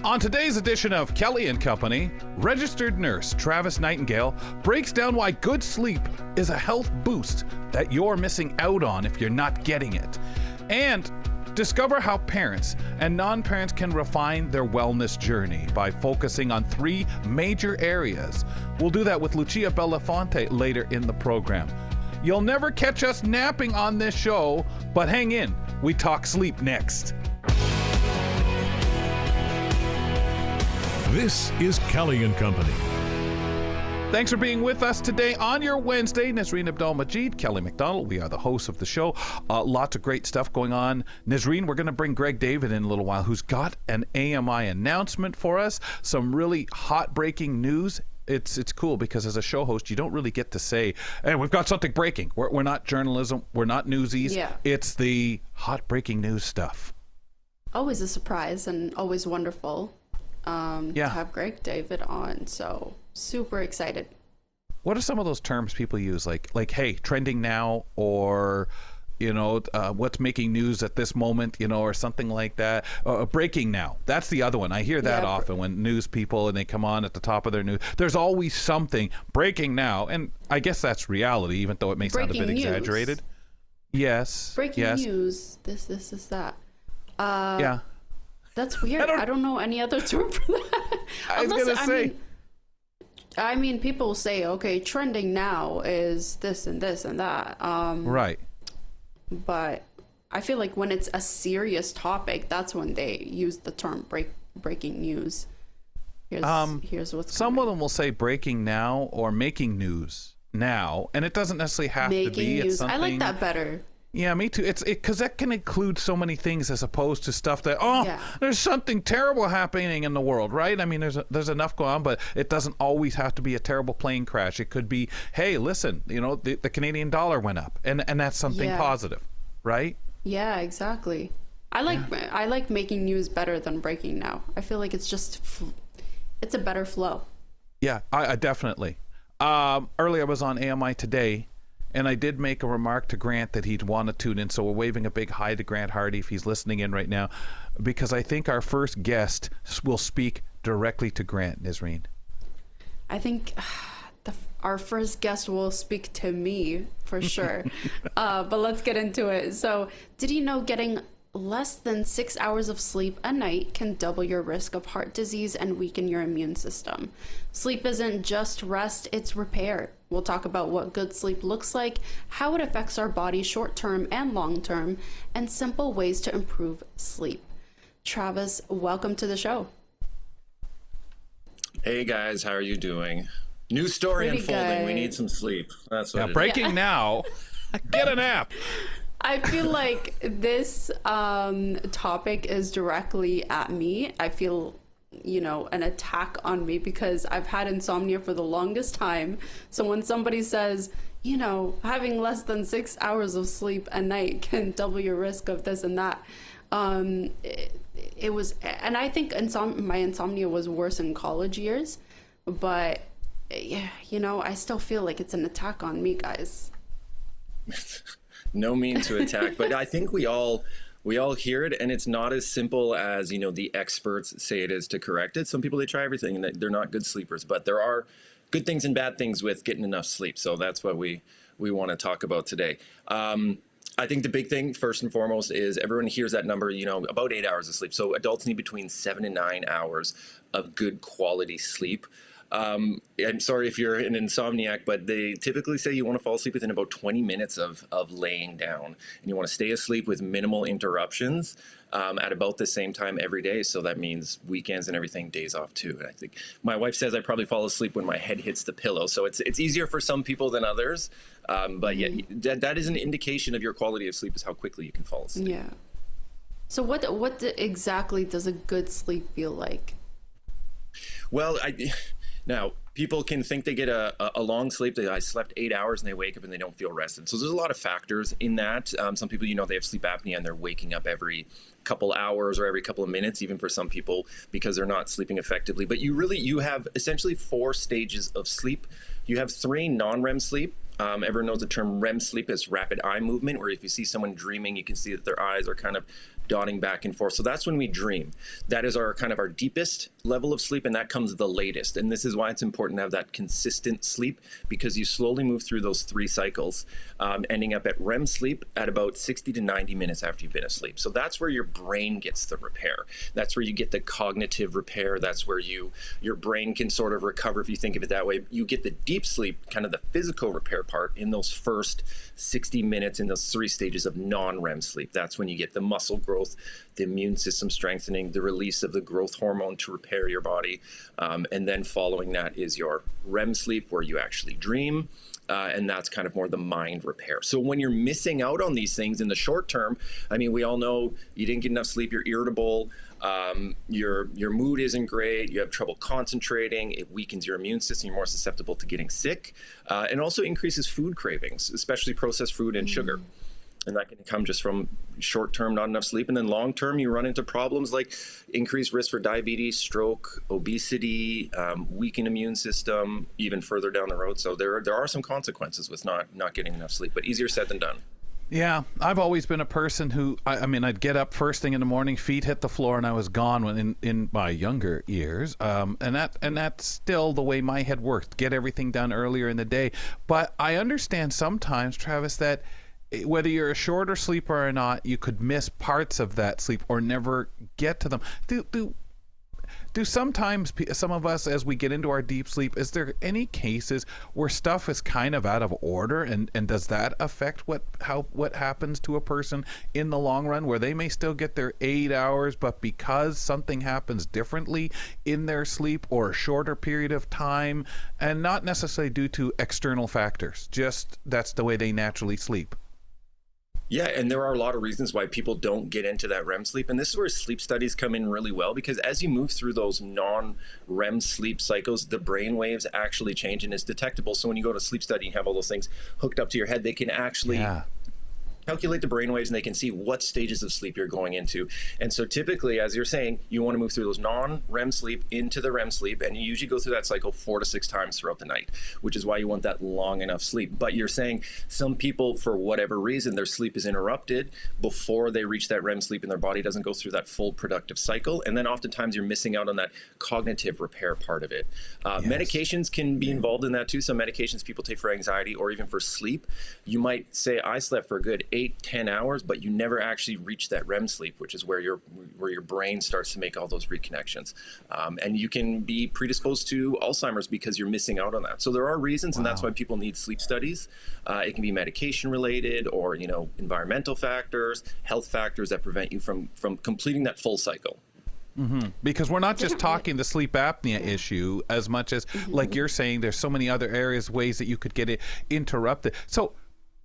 On today's edition of Kelly and Company, registered nurse Travis Nightingale breaks down why good sleep is a health boost that you're missing out on if you're not getting it. And discover how parents and non-parents can refine their wellness journey by focusing on 3 major areas. We'll do that with Lucia Bellafante later in the program. You'll never catch us napping on this show, but hang in. We talk sleep next. This is Kelly and Company. Thanks for being with us today on your Wednesday. Nazreen Abdel-Majid, Kelly MacDonald. We are the hosts of the show. Lots of great stuff going on. Nazreen, we're going to bring Greg David in a little while, who's got an AMI announcement for us. Some really hot breaking news. It's cool because as a show host, you don't really get to say, hey, we've got something breaking. We're not journalism. We're not newsies. Yeah. It's the hot breaking news stuff. Always a surprise and always wonderful to have Greg David on. So super excited. What are some of those terms people use? Like, hey, trending now, or, what's making news at this moment, or something like that. Breaking now. That's the other one. I hear that often when news people, and they come on at the top of their news. There's always something breaking now. And I guess that's reality, even though it may sound a bit exaggerated. Yes. Breaking news. This is that. Yeah. That's weird. I don't know any other term for that. I was going to say. I mean, people say, okay, trending now is this and this and that. Right. But I feel like when it's a serious topic, that's when they use the term breaking news. Here's what's some of them will say breaking now or making news now, and it doesn't necessarily have to be. Making news. I like that better. Yeah, me too. It's because that can include so many things as opposed to stuff that there's something terrible happening in the world, right? I mean, there's enough going on, but it doesn't always have to be a terrible plane crash. It could be, hey, listen, the Canadian dollar went up, and that's something positive, right? Yeah, exactly. I like making news better than breaking now. I feel like it's just it's a better flow. Yeah, I definitely. Earlier I was on AMI Today. And I did make a remark to Grant that he'd want to tune in. So we're waving a big hi to Grant Hardy if he's listening in right now, because I think our first guest will speak directly to Grant, Nazreen. I think our first guest will speak to me for sure. But let's get into it. So did you know getting less than 6 hours of sleep a night can double your risk of heart disease and weaken your immune system? Sleep isn't just rest, it's repair. We'll talk about what good sleep looks like, how it affects our body short-term and long-term, and simple ways to improve sleep. Travis, welcome to the show. Hey guys, how are you doing? New story Pretty unfolding. good. We need some sleep. That's what breaking now. Get a nap. I feel like this topic is directly at me. I feel, an attack on me because I've had insomnia for the longest time. So when somebody says, having less than 6 hours of sleep a night can double your risk of this and that, it was, and I think my insomnia was worse in college years, but I still feel like it's an attack on me, guys. No mean to attack, but I think we all hear it, and it's not as simple as the experts say it is to correct it. Some people, they try everything and they're not good sleepers, but there are good things and bad things with getting enough sleep. So that's what we want to talk about today. I think the big thing first and foremost is everyone hears that number, about 8 hours of sleep. So adults need between 7 and 9 hours of good quality sleep. I'm sorry if you're an insomniac, but they typically say you want to fall asleep within about 20 minutes of laying down, and you want to stay asleep with minimal interruptions at about the same time every day. So that means weekends and everything, days off too. And I think my wife says I probably fall asleep when my head hits the pillow. So it's easier for some people than others. But yeah, that is an indication of your quality of sleep, is how quickly you can fall asleep. Yeah. So what exactly does a good sleep feel like? Well, now, people can think they get a long sleep. I slept 8 hours and they wake up and they don't feel rested. So there's a lot of factors in that. Some people, they have sleep apnea and they're waking up every couple hours or every couple of minutes, even for some people, because they're not sleeping effectively. But you have essentially 4 stages of sleep. You have 3 non-REM sleep, Everyone knows the term REM sleep is rapid eye movement, where if you see someone dreaming, you can see that their eyes are kind of dotting back and forth. So that's when we dream. That is our kind of our deepest level of sleep, and that comes the latest. And this is why it's important to have that consistent sleep, because you slowly move through those 3 cycles, ending up at REM sleep at about 60 to 90 minutes after you've been asleep. So that's where your brain gets the repair. That's where you get the cognitive repair. That's where your brain can sort of recover, if you think of it that way. You get the deep sleep, kind of the physical repair part, in those first 60 minutes in those 3 stages of non-REM sleep. That's when you get the muscle growth, the immune system strengthening, the release of the growth hormone to repair your body. And then following that is your REM sleep, where you actually dream. And that's kind of more the mind repair. So when you're missing out on these things in the short term, I mean, we all know you didn't get enough sleep, you're irritable, your mood isn't great, you have trouble concentrating, it weakens your immune system, you're more susceptible to getting sick, and also increases food cravings, especially processed food and sugar. And that can come just from short-term not enough sleep. And then long-term, you run into problems like increased risk for diabetes, stroke, obesity, weakened immune system, even further down the road. So there are some consequences with not getting enough sleep, but easier said than done. Yeah, I've always been a person who, I mean, I'd get up first thing in the morning, feet hit the floor, and I was gone when in my younger years. And that's still the way my head worked, get everything done earlier in the day. But I understand sometimes, Travis, that whether you're a shorter sleeper or not, you could miss parts of that sleep or never get to them. Do sometimes some of us, as we get into our deep sleep, is there any cases where stuff is kind of out of order, and does that affect what happens to a person in the long run, where they may still get their 8 hours, but because something happens differently in their sleep or a shorter period of time, and not necessarily due to external factors, just that's the way they naturally sleep? Yeah, and there are a lot of reasons why people don't get into that REM sleep. And this is where sleep studies come in really well, because as you move through those non-REM sleep cycles, the brain waves actually change and it's detectable. So when you go to sleep study and have all those things hooked up to your head, they can actually calculate the brain waves, and they can see what stages of sleep you're going into. And so typically, as you're saying, you want to move through those non-REM sleep into the REM sleep, and you usually go through that cycle 4 to 6 times throughout the night, which is why you want that long enough sleep. But you're saying some people, for whatever reason, their sleep is interrupted before they reach that REM sleep, and their body doesn't go through that full productive cycle. And then oftentimes you're missing out on that cognitive repair part of it. Medications can be involved in that too. Some medications people take for anxiety or even for sleep. You might say, I slept for a good 8-10 hours, but you never actually reach that REM sleep, which is where your brain starts to make all those reconnections. And you can be predisposed to Alzheimer's because you're missing out on that. So there are reasons, and that's why people need sleep studies. It can be medication related, or environmental factors, health factors that prevent you from completing that full cycle. Mm-hmm. Because we're not just talking the sleep apnea issue as much as, like you're saying, there's so many other areas, ways that you could get it interrupted. So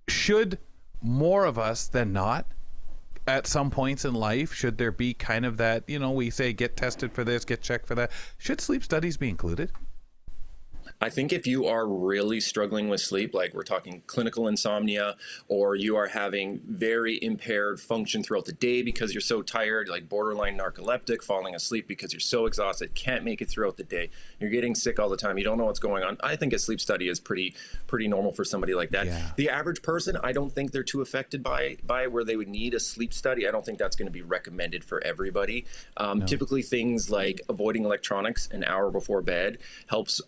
should more of us than not, at some points in life, should there be kind of that, we say get tested for this, get checked for that, should sleep studies be included? I think if you are really struggling with sleep, like we're talking clinical insomnia, or you are having very impaired function throughout the day because you're so tired, like borderline narcoleptic, falling asleep because you're so exhausted, can't make it throughout the day, you're getting sick all the time, you don't know what's going on, I think a sleep study is pretty normal for somebody like that. Yeah. The average person, I don't think they're too affected by where they would need a sleep study. I don't think that's going to be recommended for everybody. No. Typically things like avoiding electronics an hour before bed helps.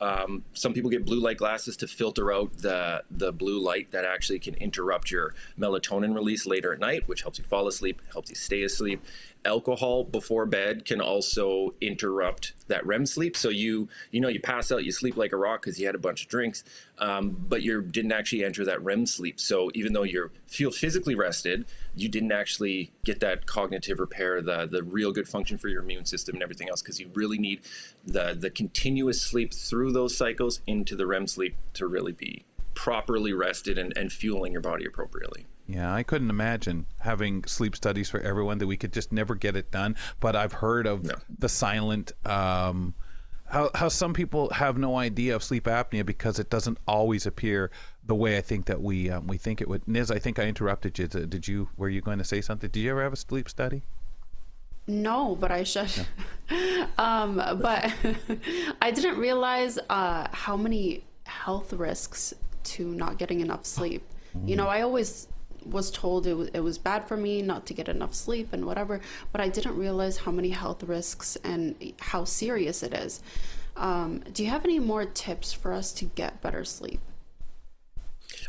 Some people get blue light glasses to filter out the blue light that actually can interrupt your melatonin release later at night, which helps you fall asleep, helps you stay asleep. Alcohol before bed can also interrupt that REM sleep. So you pass out, you sleep like a rock because you had a bunch of drinks, but you didn't actually enter that REM sleep. So even though you feel physically rested, you didn't actually get that cognitive repair, the real good function for your immune system and everything else, because you really need the continuous sleep through those cycles into the REM sleep to really be properly rested and fueling your body appropriately. Yeah, I couldn't imagine having sleep studies for everyone, that we could just never get it done. But I've heard of the silent, how some people have no idea of sleep apnea because it doesn't always appear the way I think that we think it would. Niz, I think I interrupted you. Were you going to say something? Did you ever have a sleep study? No, but I should. No. But I didn't realize how many health risks to not getting enough sleep. You know, I always was told it was bad for me not to get enough sleep and whatever, but I didn't realize how many health risks and how serious it is. Do you have any more tips for us to get better sleep?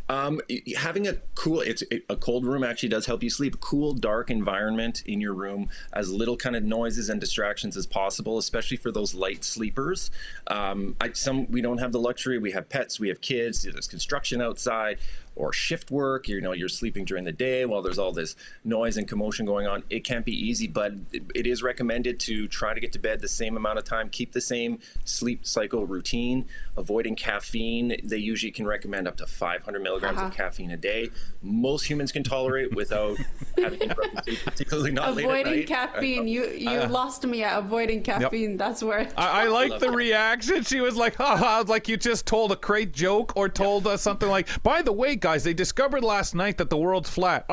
Having a cold room actually does help you sleep. A cool, dark environment in your room, as little kind of noises and distractions as possible, especially for those light sleepers. We don't have the luxury. We have pets, we have kids, there's construction outside, or shift work. You're sleeping during the day while there's all this noise and commotion going on. It can't be easy, but it is recommended to try to get to bed the same amount of time, keep the same sleep cycle routine, avoiding caffeine. They usually can recommend up to 500 milligrams of caffeine a day. Most humans can tolerate without having interrupted sleep, particularly not late at night. Avoiding caffeine. You lost me at avoiding caffeine. Yep. That's where I like the reaction. She was like, haha, like you just told a great joke or told us something like, by the way, guys, they discovered last night that the world's flat.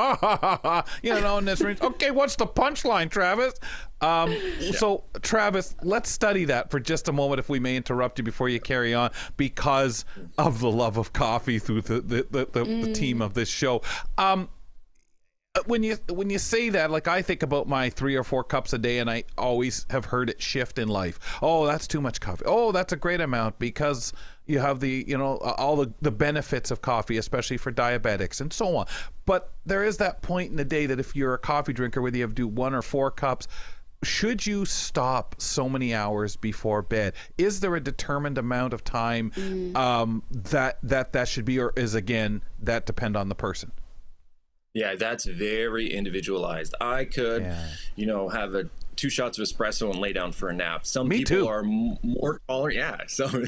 In this range. Okay, what's the punchline, Travis? So, Travis, let's study that for just a moment, if we may interrupt you before you carry on, because of the love of coffee through the team of this show. When you say that, like, I think about my 3 or 4 cups a day, and I always have heard it shift in life. Oh, that's too much coffee. Oh, that's a great amount, because you have all the benefits of coffee, especially for diabetics and so on. But there is that point in the day that if you're a coffee drinker, whether you have to do 1 or 4 cups, should you stop so many hours before bed? Is there a determined amount of time that should be, or is, again, that depend on the person? Yeah, that's very individualized. I could, have 2 shots of espresso and lay down for a nap. Some Me people too. are more tolerant. Yeah, so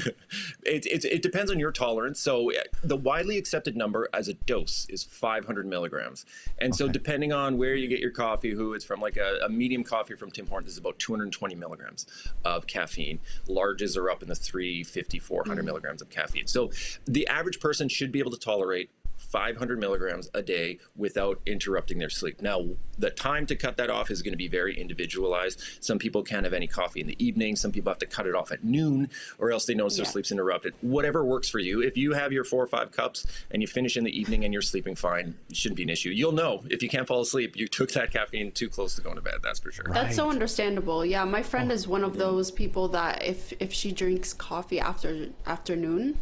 it depends on your tolerance. So the widely accepted number as a dose is 500 milligrams. And so depending on where you get your coffee, who it's from, like a medium coffee from Tim Hortons is about 220 milligrams of caffeine. Larges are up in the 350, 400 milligrams of caffeine. So the average person should be able to tolerate 500 milligrams a day without interrupting their sleep. Now, the time to cut that off is going to be very individualized. Some people can't have any coffee in the evening. Some people have to cut it off at noon, or else they notice their sleep's interrupted. Whatever works for you. If you have your 4 or 5 cups and you finish in the evening and you're sleeping fine, it shouldn't be an issue. You'll know if you can't fall asleep, you took that caffeine too close to going to bed. That's for sure. That's so understandable. Yeah, my friend is one of those people that if she drinks coffee afternoon,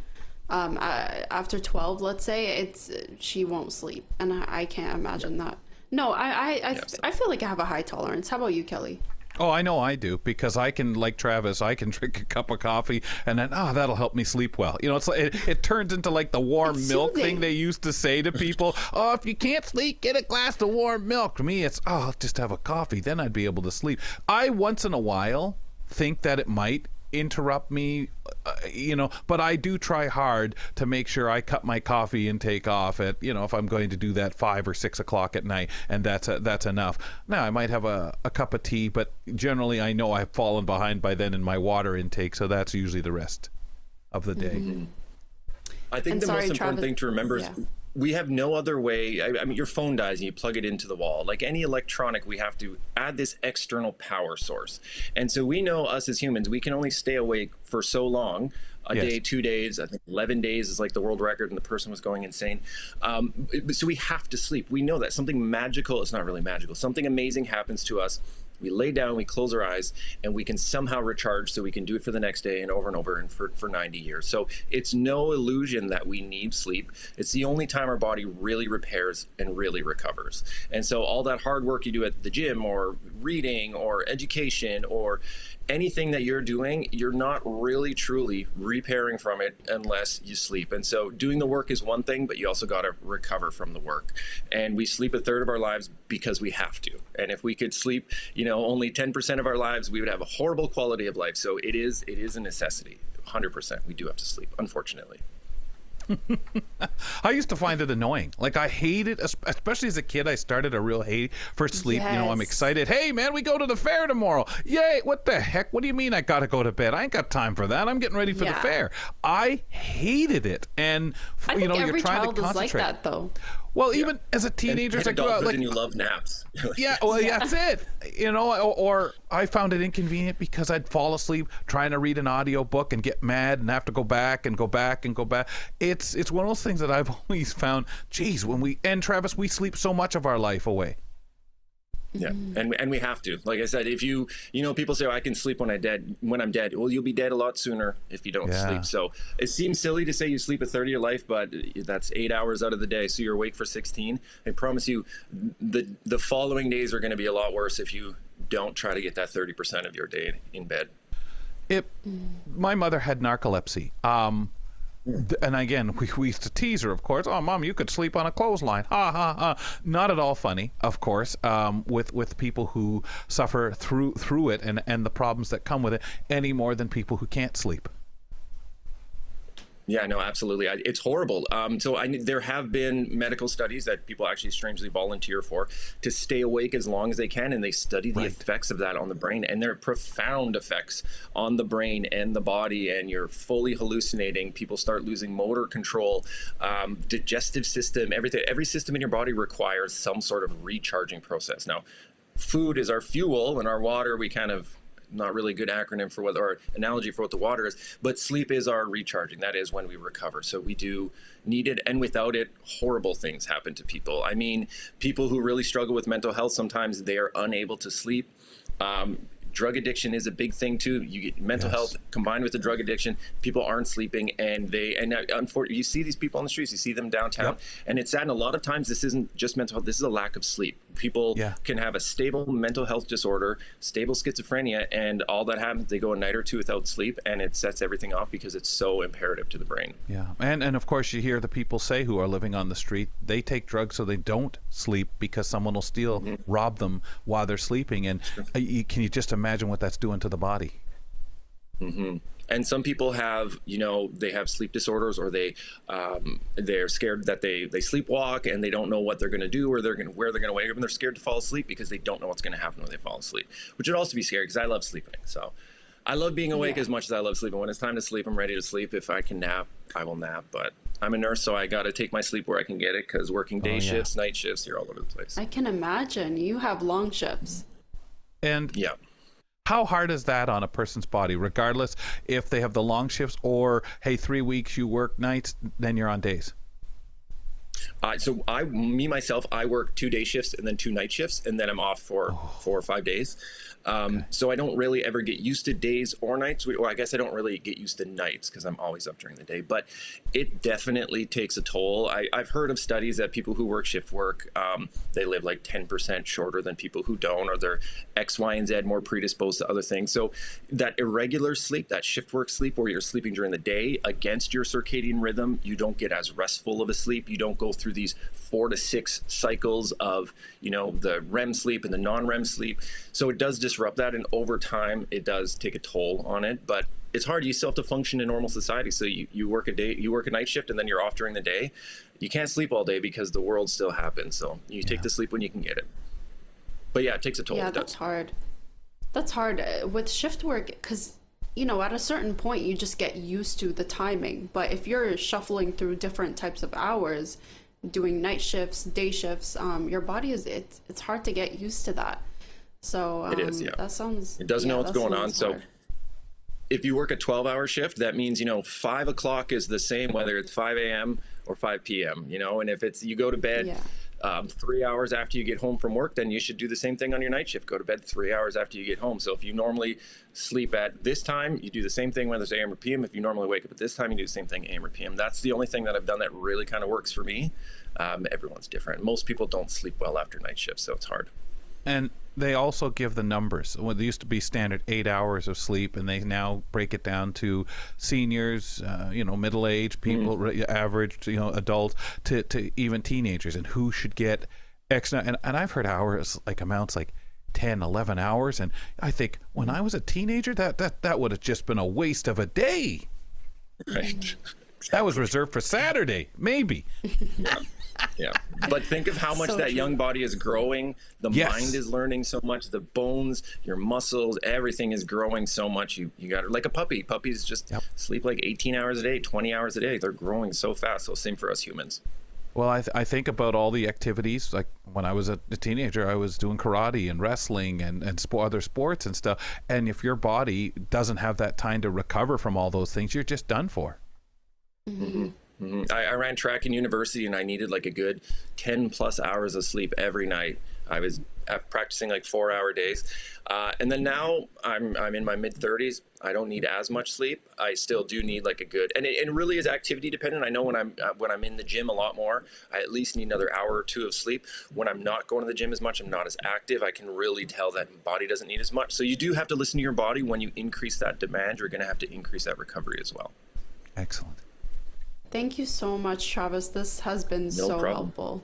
after 12, let's say, she won't sleep, and I can't imagine that. No, I feel like I have a high tolerance. How about you, Kelly? Oh, I know I do, because I can, like Travis, I can drink a cup of coffee and then, that'll help me sleep well. It's like, it turns into like the warm milk thing they used to say to people. Oh, if you can't sleep, get a glass of warm milk. To me, it's, I'll just have a coffee, then I'd be able to sleep. I, once in a while, think that it might interrupt me, but I do try hard to make sure I cut my coffee intake off at, if I'm going to do that 5 or 6 o'clock at night, and that's enough. Now, I might have a cup of tea, but generally I know I've fallen behind by then in my water intake, so that's usually the rest of the day. Mm-hmm. I think the most important thing to remember is we have no other way. I mean, your phone dies and you plug it into the wall. Like any electronic, we have to add this external power source. And so we know, us as humans, we can only stay awake for so long. A day, 2 days, I think 11 days is like the world record, and the person was going insane. So we have to sleep. We know that something magical, it's not really magical, something amazing happens to us. We lay down, we close our eyes, and we can somehow recharge, so we can do it for the next day and over and for 90 years. So it's no illusion that we need sleep. It's the only time our body really repairs and really recovers. And so all that hard work you do at the gym or reading or education or anything that you're doing, you're not really truly repairing from it unless you sleep. And so doing the work is one thing, but you also got to recover from the work. And we sleep a third of our lives because we have to. And if we could sleep, only 10% of our lives, we would have a horrible quality of life. So it is a necessity. 100%. We do have to sleep, unfortunately. I used to find it annoying. Like, I hated, especially as a kid, I started a real hate for sleep. I'm excited. Hey, man, we go to the fair tomorrow. Yay. What the heck? What do you mean I got to go to bed? I ain't got time for that. I'm getting ready for the fair. I hated it. And, I think you're every trying child to is concentrate. like that, though. Well, even as a teenager, and it's like, well, adulthood, like, and you love naps. yeah, well, yeah, that's it. You know, or I found it inconvenient because I'd fall asleep trying to read an audio book and get mad and have to go back and go back and go back. It's one of those things that I've always found, geez, Travis, we sleep so much of our life away. Yeah, and we have to. Like I said, if people say, oh, I can sleep when I'm dead. Well, you'll be dead a lot sooner if you don't sleep. So it seems silly to say you sleep a third of your life, but that's 8 hours out of the day. So you're awake for 16. I promise you, the following days are going to be a lot worse if you don't try to get that 30% of your day in bed. My mother had narcolepsy. And again, we used to tease her, of course. Oh, Mom, you could sleep on a clothesline. Ha, ha, ha. Not at all funny, of course, with people who suffer through it and the problems that come with it, any more than people who can't sleep. Yeah, no, absolutely. It's horrible. There have been medical studies that people actually strangely volunteer for to stay awake as long as they can, and they study the effects of that on the brain, and there are profound effects on the brain and the body, and you're fully hallucinating. People start losing motor control, digestive system, everything. Every system in your body requires some sort of recharging process. Now, food is our fuel, and our water, we kind of not really good acronym for what, or analogy for what the water is, but sleep is our recharging. That is when we recover. So we do need it, and without it, horrible things happen to people. I mean, people who really struggle with mental health, sometimes they are unable to sleep. Drug addiction is a big thing too. You get mental health combined with the drug addiction. People aren't sleeping, and unfortunately, you see these people on the streets. You see them downtown, and it's sad. And a lot of times, this isn't just mental health. This is a lack of sleep. People can have a stable mental health disorder, stable schizophrenia, and all that happens, they go a night or two without sleep, and it sets everything off because it's so imperative to the brain. Yeah, and of course, you hear the people say who are living on the street, they take drugs so they don't sleep because someone will steal, rob them while they're sleeping, and can you just imagine what that's doing to the body? And some people have, they have sleep disorders, or they're scared that they sleepwalk and they don't know what they're going to do, or where they're going to wake up, and they're scared to fall asleep because they don't know what's going to happen when they fall asleep, which would also be scary because I love sleeping. So I love being awake as much as I love sleeping. When it's time to sleep, I'm ready to sleep. If I can nap, I will nap. But I'm a nurse, so I got to take my sleep where I can get it, because working day shifts, night shifts, you're all over the place. I can imagine. You have long shifts. And how hard is that on a person's body, regardless if they have the long shifts or, hey, 3 weeks you work nights, then you're on days? So myself, I work 2 day shifts and then 2 night shifts, and then I'm off for 4 or 5 days. So I don't really ever get used to days or nights, or I guess I don't really get used to nights because I'm always up during the day, but it definitely takes a toll. I've heard of studies that people who work shift work, they live like 10% shorter than people who don't, or they're X, Y, and Z more predisposed to other things. So that irregular sleep, that shift work sleep where you're sleeping during the day against your circadian rhythm, you don't get as restful of a sleep. You don't go through these 4 to 6 cycles of, the REM sleep and the non-REM sleep. So it does disrupt that, and over time it does take a toll on it, but it's hard. You still have to function in normal society. So you work a night shift, and then you're off during the day. You can't sleep all day because the world still happens. So you take the sleep when you can get it. But yeah, it takes a toll. Yeah, that's hard. That's hard with shift work, because at a certain point you just get used to the timing. But if you're shuffling through different types of hours, doing night shifts, day shifts, your body it's hard to get used to that. So it is, that sounds, it doesn't know what's going on. Hard. So if you work a 12-hour shift, that means 5 o'clock is the same whether it's 5 a.m. or 5 p.m. And if it's you go to bed 3 hours after you get home from work, then you should do the same thing on your night shift. Go to bed 3 hours after you get home. So if you normally sleep at this time, you do the same thing whether it's AM or PM. If you normally wake up at this time, you do the same thing AM or PM. That's the only thing that I've done that really kind of works for me. Everyone's different. Most people don't sleep well after night shifts, so it's hard. And they also give the numbers. Well, there used to be standard 8 hours of sleep, and they now break it down to seniors, middle-aged people, average, adults, to even teenagers, and who should get X. And I've heard hours, like amounts like 10, 11 hours, and I think when I was a teenager, that would have just been a waste of a day. Right. That was reserved for Saturday, maybe. Yeah. But think of how much that young body is growing. The mind is learning so much. The bones, your muscles, everything is growing so much. You got it like a puppy. Puppies just sleep like 18 hours a day, 20 hours a day. They're growing so fast. So same for us humans. Well, I think about all the activities. Like when I was a teenager, I was doing karate and wrestling and other sports and stuff. And if your body doesn't have that time to recover from all those things, you're just done for. Mm-hmm. Mm-hmm. I ran track in university, and I needed like a good 10 plus hours of sleep every night. I was practicing like 4-hour days. And then now I'm in my mid 30s. I don't need as much sleep. I still do need like a good, and it really is activity dependent. I know when I'm in the gym a lot more, I at least need another hour or two of sleep. When I'm not going to the gym as much, I'm not as active, I can really tell that my body doesn't need as much. So you do have to listen to your body. When you increase that demand, you're going to have to increase that recovery as well. Excellent. Thank you so much, Travis. This has been so helpful.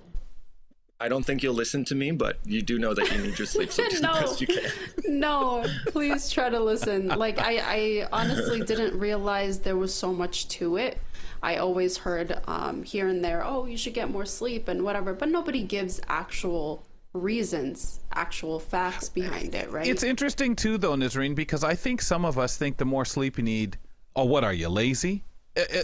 I don't think you'll listen to me, but you do know that you need your sleep, so do the best you can. No, please try to listen. Like, I honestly didn't realize there was so much to it. I always heard here and there, oh, you should get more sleep and whatever, but nobody gives actual reasons, actual facts behind it, right? It's interesting too, though, Nazreen, because I think some of us think the more sleep you need, oh, what are you, lazy?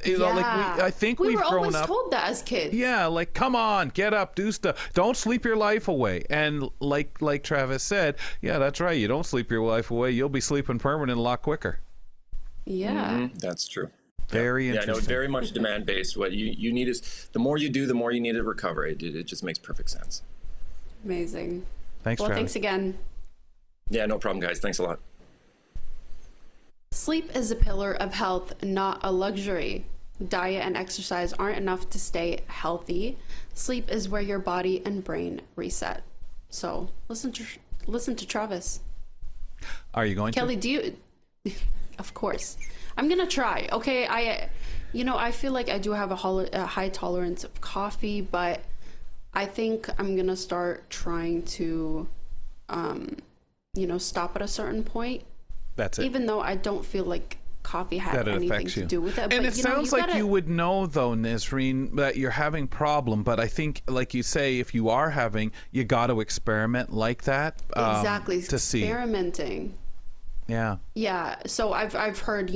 You know, like I think we've grown up. We were always told that as kids. Yeah, like come on, get up, do stuff. Don't sleep your life away. And like Travis said, yeah, that's right. You don't sleep your life away, you'll be sleeping permanent a lot quicker. Yeah, that's true. Very interesting. Yeah, no, very much demand based. What you need is the more you do, the more you need to recover. It just makes perfect sense. Amazing. Thanks, well, Travis. thanks again. Yeah, no problem, guys. Thanks a lot. Sleep is a pillar of health, not a luxury. Diet and exercise aren't enough to stay healthy. Sleep is where your body and brain reset. So listen to Travis. Are you going Kelly, to? do you? Of course. I'm going to try. Okay. I feel like I do have a high tolerance of coffee, but I think I'm going to start trying to, stop at a certain point. That's it. Even though I don't feel like coffee had that it anything affects you. to do with it. And but, it sounds like you would know, though, Nazreen, that you're having problem. But I think, like you say, if you are having, you got to experiment like that. Exactly. To see. Experimenting. Yeah. Yeah. So I've heard,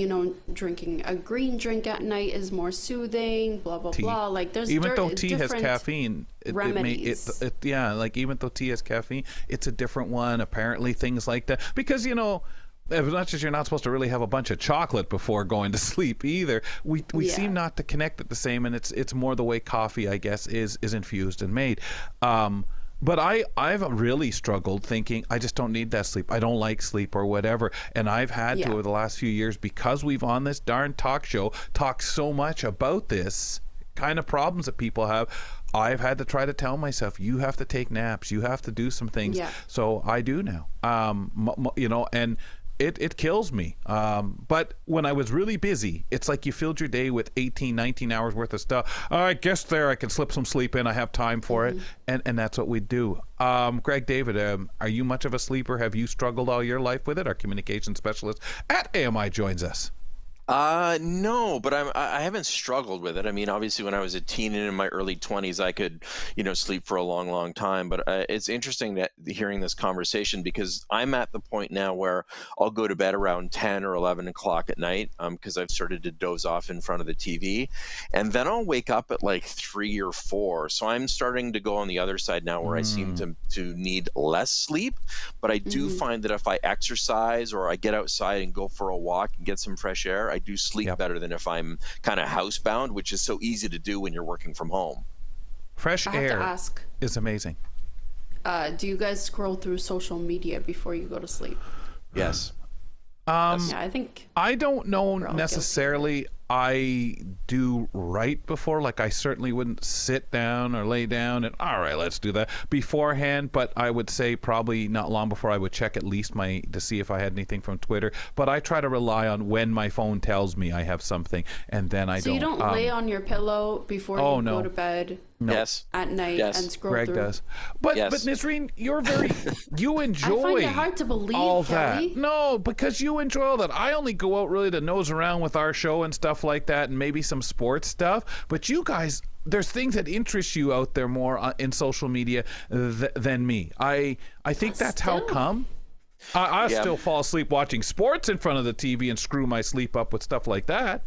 drinking a green drink at night is more soothing, blah, blah, blah. Like there's even though tea has caffeine, remedies. Even though tea has caffeine, it's a different one. Apparently things like that. Because, as much as you're not supposed to really have a bunch of chocolate before going to sleep either, we seem not to connect it the same, and it's more the way coffee, I guess, is infused and made. But I've really struggled thinking I just don't need that sleep. I don't like sleep or whatever. And I've had to over the last few years, because we've on this darn talk show talked so much about this kind of problems that people have. I've had to try to tell myself, you have to take naps, you have to do some things. Yeah. So I do now. And it kills me. But when I was really busy, it's like you filled your day with 18, 19 hours worth of stuff. I guess I can slip some sleep in. I have time for it. And that's what we do. Greg David, are you much of a sleeper? Have you struggled all your life with it? Our communication specialist at AMI joins us. No, but I haven't struggled with it. I mean, obviously when I was a teen and in my early 20s, I could, sleep for a long, long time. But it's interesting that hearing this conversation, because I'm at the point now where I'll go to bed around 10 or 11 o'clock at night because I've started to doze off in front of the TV. And then I'll wake up at like 3 or 4. So I'm starting to go on the other side now where I seem to need less sleep. But I do find that if I exercise or I get outside and go for a walk and get some fresh air, I do sleep better than if I'm kind of housebound, which is so easy to do when you're working from home. Fresh air is amazing. Do you guys scroll through social media before you go to sleep? Yes. I think I don't know necessarily. I do right before, like I certainly wouldn't sit down or lay down and all right, let's do that beforehand, but I would say probably not long before I would check at least to see if I had anything from Twitter. But I try to rely on when my phone tells me I have something, and then I don't. So you don't lay on your pillow before you go to bed? No. Yes. At night and scroll Greg through. does. But Nazreen, you're you enjoy I find it hard to believe all Kelly. that. No, because you enjoy all that. I only go out really to nose around with our show and stuff like that, and maybe some sports stuff. But you guys, there's things that interest you out there more in social media than me. I think that's how come. I still fall asleep watching sports in front of the TV and screw my sleep up with stuff like that.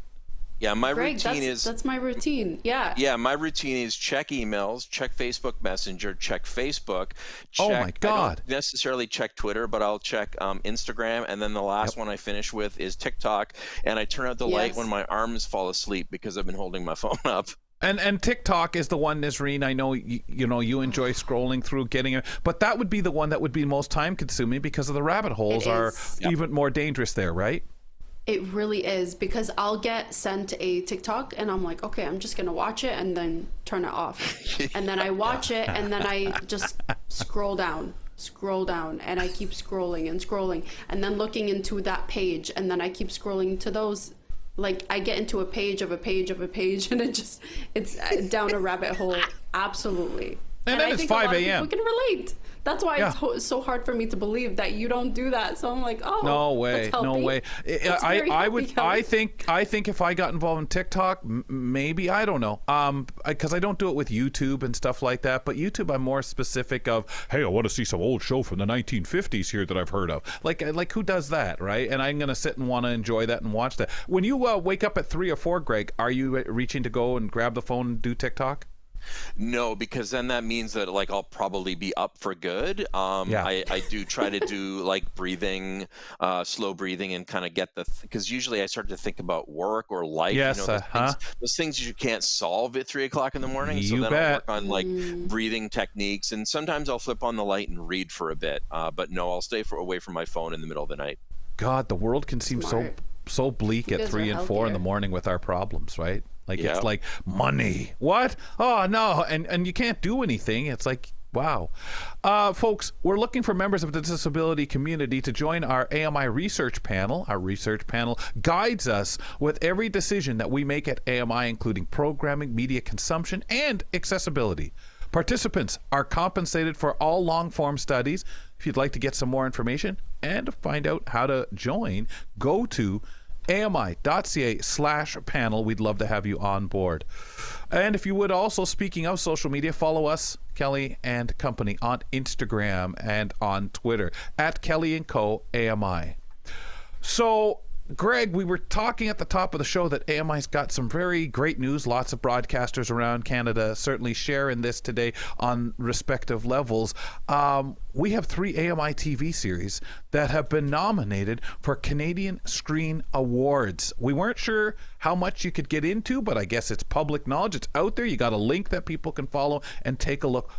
Yeah, my Greg, routine is that's my routine. Yeah. yeah, my routine is check emails, check Facebook Messenger, check Facebook, Oh my check. I God. don't necessarily check Twitter, but I'll check Instagram, and then the last Yep. one I finish with is TikTok, and I turn out the light Yes. when my arms fall asleep because I've been holding my phone up. And TikTok is the one, Nisreen, I know you enjoy scrolling through, getting it, but that would be the one that would be most time consuming because of the rabbit holes It are is. even more dangerous there, right? It really is, because I'll get sent a TikTok and I'm like, okay, I'm just gonna watch it and then turn it off. And then I watch it and then I just scroll down, and I keep scrolling and scrolling and then looking into that page, and then I keep scrolling to those. Like, I get into a page of a page of a page, and it's down a rabbit hole. Absolutely. And then I it's think a lot 5 of a.m. people can relate. That's why it's so hard for me to believe that you don't do that. So I'm like, oh, No way, that's no healthy. way. That's I very would. healthy, Kelly. I think if I got involved in TikTok, maybe, I don't know. Because I don't do it with YouTube and stuff like that. But YouTube, I'm more specific of, hey, I want to see some old show from the 1950s here that I've heard of. Like who does that, right? And I'm gonna sit and want to enjoy that and watch that. When you wake up at 3 or 4, Greg, are you reaching to go and grab the phone and do TikTok? No, because then that means that like I'll probably be up for good. Yeah. I do try to do like breathing, slow breathing, and kind of get because usually I start to think about work or life. Yes, those things you can't solve at 3 o'clock in the morning. So You then bet. I'll work on like breathing techniques, and sometimes I'll flip on the light and read for a bit. But no, I'll stay away from my phone in the middle of the night. God, the world can seem Smart. so bleak You at guys 3 are and 4 in the healthier. morning with our problems, right? Like, Yeah. it's like money. What? Oh no, and you can't do anything. It's like, wow. Folks, we're looking for members of the disability community to join our AMI research panel. Our research panel guides us with every decision that we make at AMI, including programming, media consumption, and accessibility. Participants are compensated for all long-form studies. If you'd like to get some more information and find out how to join, go to ami.ca/panel. We'd love to have you on board. And if you would also, speaking of social media, follow us, Kelly and Company, on Instagram and on Twitter at Kelly & Co. AMI. So, Greg, we were talking at the top of the show that AMI's got some very great news. Lots of broadcasters around Canada certainly share in this today on respective levels. We have 3 AMI TV series that have been nominated for Canadian Screen Awards. We weren't sure how much you could get into, but I guess it's public knowledge. It's out there. You got a link that people can follow and take a look.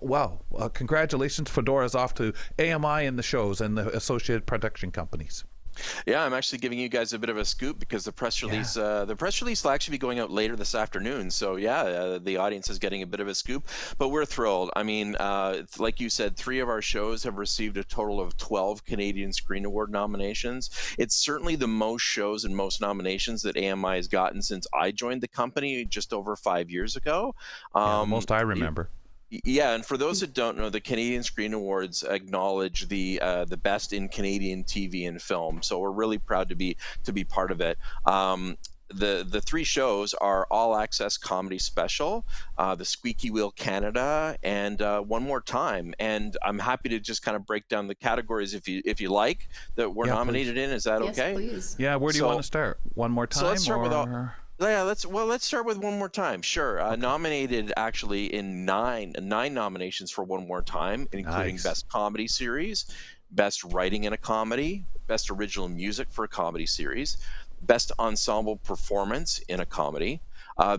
Wow. Congratulations. Fedora's off to AMI and the shows and the associated production companies. Yeah, I'm actually giving you guys a bit of a scoop because the press release will actually be going out later this afternoon. So yeah, the audience is getting a bit of a scoop, but we're thrilled. I mean, like you said, 3 of our shows have received a total of 12 Canadian Screen Award nominations. It's certainly the most shows and most nominations that AMI has gotten since I joined the company just over 5 years ago. The most I remember. Yeah, and for those that don't know, the Canadian Screen Awards acknowledge the best in Canadian TV and film. So we're really proud to be part of it. The 3 shows are All Access Comedy Special, The Squeaky Wheel Canada, and One More Time. And I'm happy to just kind of break down the categories if you like that we're nominated in. Is that Yes, okay? please. Yeah, where do you want to start? One More Time? So let's start with or... Yeah, let's start with One More Time. Sure. Okay. Nominated actually in nine nominations for One More Time, including Nice. Best Comedy Series, Best Writing in a Comedy, Best Original Music for a Comedy Series, Best Ensemble Performance in a Comedy,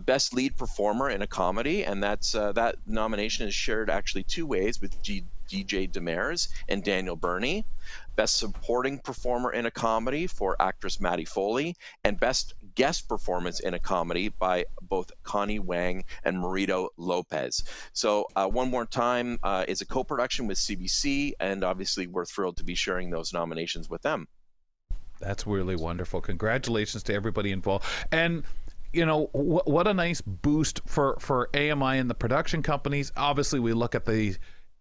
Best Lead Performer in a Comedy, and that nomination is shared actually 2 ways with DJ Demers and Daniel Burney. Best Supporting Performer in a Comedy for actress Maddie Foley, and Best Guest Performance in a Comedy by both Connie Wang and Marito Lopez. So One More Time is a co-production with CBC, and obviously we're thrilled to be sharing those nominations with them. That's really wonderful. Congratulations to everybody involved. And you know, what a nice boost for AMI and the production companies. Obviously, we look at the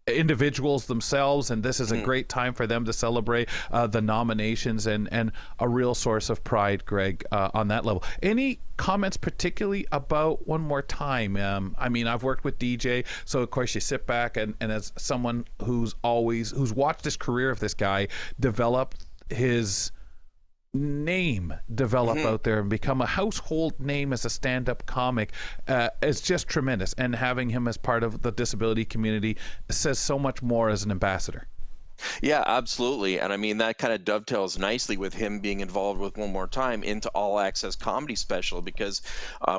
individuals themselves, and this is a great time for them to celebrate the nominations and a real source of pride, Greg, on that level. Any comments particularly about One More Time? I mean, I've worked with DJ, so of course you sit back and as someone who's watched this career of this guy develop his name develop out there and become a household name as a stand-up comic is just tremendous. And having him as part of the disability community says so much more as an ambassador. Yeah, absolutely. And I mean, that kind of dovetails nicely with him being involved with One More Time into All Access Comedy Special, because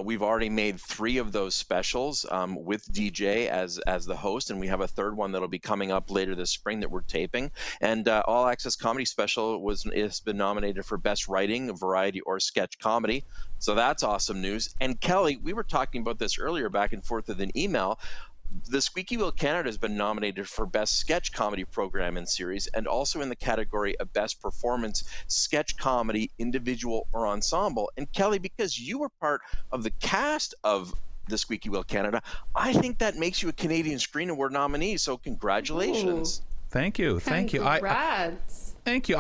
we've already made 3 of those specials with DJ as the host, and we have a third one that'll be coming up later this spring that we're taping. And All Access Comedy Special has been nominated for Best Writing, Variety, or Sketch Comedy. So that's awesome news. And Kelly, we were talking about this earlier back and forth with an email. The Squeaky Wheel Canada has been nominated for Best Sketch Comedy Program and Series, and also in the category of Best Performance, Sketch Comedy, Individual, or Ensemble. And Kelly, because you were part of the cast of the Squeaky Wheel Canada, I think that makes you a Canadian Screen Award nominee, so congratulations. Ooh. Thank you. Thank you. Congrats. Thank you.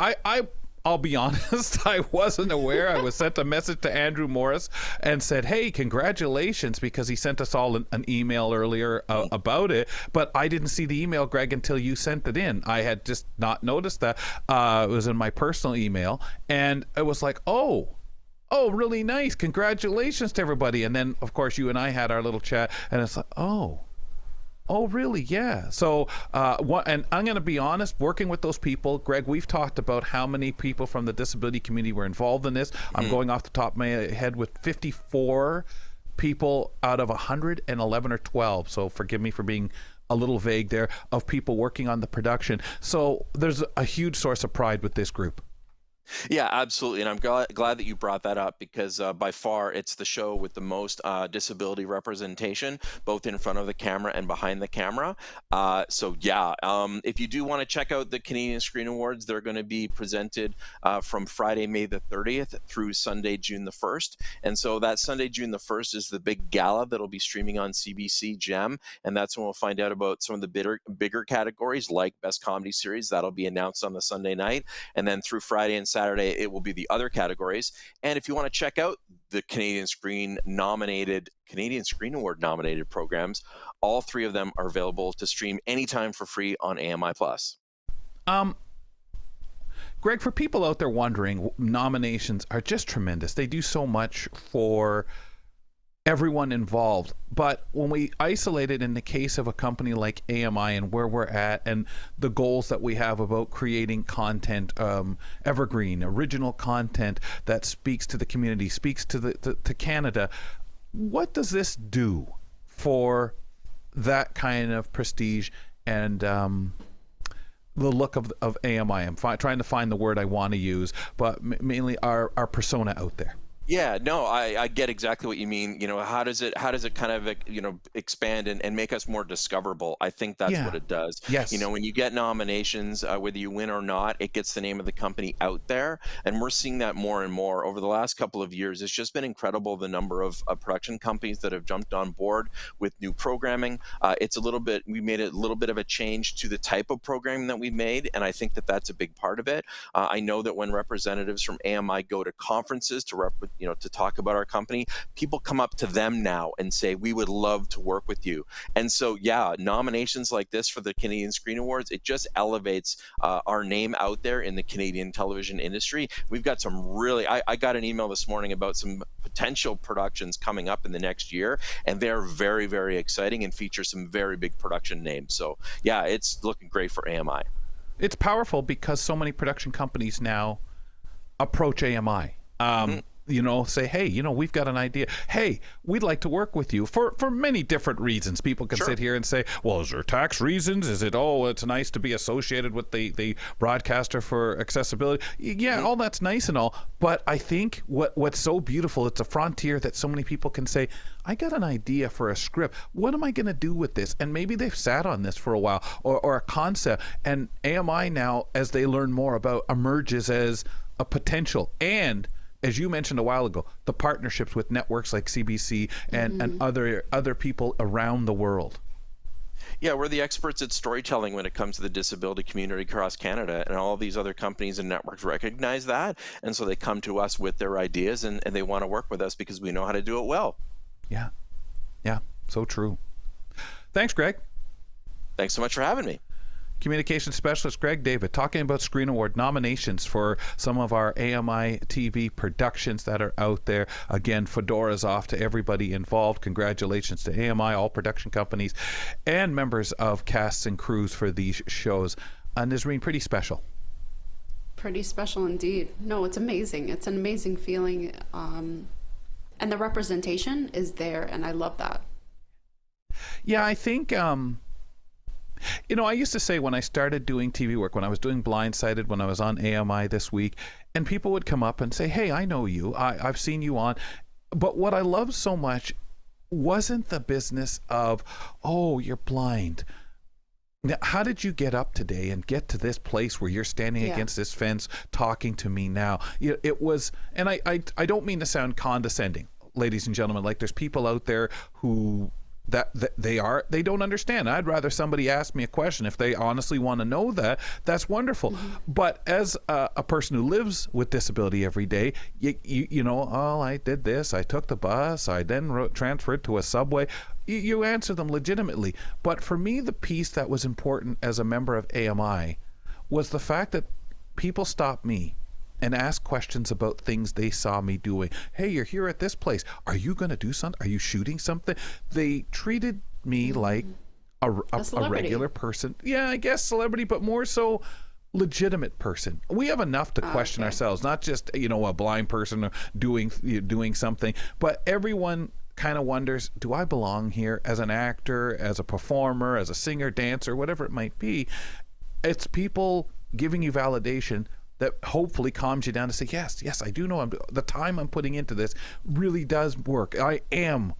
I'll be honest, I wasn't aware. I was sent a message to Andrew Morris and said, hey, congratulations, because he sent us all an email earlier about it. But I didn't see the email, Greg, until you sent it in. I had just not noticed that. It was in my personal email. And it was like, oh, really nice. Congratulations to everybody. And then, of course, you and I had our little chat. And it's like, Oh, really? Yeah. So, and I'm going to be honest, working with those people, Greg, we've talked about how many people from the disability community were involved in this. I'm going off the top of my head with 54 people out of 111 or 12. So forgive me for being a little vague there, of people working on the production. So there's a huge source of pride with this group. Yeah, absolutely. And I'm glad that you brought that up, because by far it's the show with the most disability representation, both in front of the camera and behind the camera. So yeah, if you do want to check out the Canadian Screen Awards, they're going to be presented from Friday, May the 30th through Sunday, June the 1st. And so that Sunday, June the 1st is the big gala that'll be streaming on CBC Gem. And that's when we'll find out about some of the bigger categories like Best Comedy Series. That'll be announced on the Sunday night. And then through Friday and Saturday, it will be the other categories. And if you want to check out the Canadian Screen Award nominated programs, all 3 of them are available to stream anytime for free on AMI Plus. Greg, for people out there wondering, nominations are just tremendous. They do so much for everyone involved. But when we isolate it in the case of a company like AMI and where we're at and the goals that we have about creating content, evergreen, original content that speaks to the community, speaks to to Canada, what does this do for that kind of prestige and the look of AMI? I'm trying to find the word I want to use, but mainly our persona out there. Yeah, no, I get exactly what you mean. You know, how does it kind of, expand and make us more discoverable? I think that's what it does. Yes. You know, when you get nominations, whether you win or not, it gets the name of the company out there. And we're seeing that more and more over the last couple of years. It's just been incredible, the number of production companies that have jumped on board with new programming. We made a little bit of a change to the type of programming that we made. And I think that that's a big part of it. I know that when representatives from AMI go to conferences to talk about our company, people come up to them now and say, we would love to work with you. And so, yeah, nominations like this for the Canadian Screen Awards, it just elevates our name out there in the Canadian television industry. We've got some I got an email this morning about some potential productions coming up in the next year, and they're very, very exciting and feature some very big production names. So, yeah, it's looking great for AMI. It's powerful because so many production companies now approach AMI. Say, hey, we've got an idea. Hey, we'd like to work with you for many different reasons. People can sit here and say, well, is there tax reasons? Is it, it's nice to be associated with the broadcaster for accessibility? Yeah, all that's nice and all. But I think what's so beautiful, it's a frontier that so many people can say, I got an idea for a script. What am I going to do with this? And maybe they've sat on this for a while or a concept. And AMI now, as they learn more about, emerges as a potential. And as you mentioned a while ago, the partnerships with networks like CBC and other people around the world. Yeah, we're the experts at storytelling when it comes to the disability community across Canada, and all these other companies and networks recognize that, and so they come to us with their ideas, and they want to work with us because we know how to do it well. Yeah, so true. Thanks, Greg. Thanks so much for having me. communications specialist Greg David, talking about Screen Award nominations for some of our AMI TV productions that are out there. Again, fedoras off to everybody involved. Congratulations to AMI, all production companies, and members of casts and crews for these shows. Nazreen, pretty special. Pretty special indeed. No, it's amazing. It's an amazing feeling. And the representation is there, and I love that. Yeah, I think, I used to say when I started doing TV work, when I was doing Blindsided, when I was on AMI this week, and people would come up and say, hey, I know you. I've seen you on. But what I loved so much wasn't the business of, oh, you're blind. Now, how did you get up today and get to this place where you're standing against this fence talking to me now? It was, and I don't mean to sound condescending, ladies and gentlemen. Like, there's people out there who they don't understand. I'd rather somebody ask me a question if they honestly want to know that. That's wonderful. Mm-hmm. But as a person who lives with disability every day, you know, oh, I did this. I took the bus. I then transferred to a subway. You answer them legitimately. But for me, the piece that was important as a member of AMI was the fact that people stopped me and ask questions about things they saw me doing. Hey, you're here at this place. Are you going to do something? Are you shooting something? They treated me like a regular person. Yeah, I guess celebrity, but more so legitimate person. We have enough to question ourselves, not just, a blind person doing something, but everyone kind of wonders, do I belong here as an actor, as a performer, as a singer, dancer, whatever it might be? It's people giving you validation that hopefully calms you down to say, yes, I do know the time I'm putting into this really does work. I am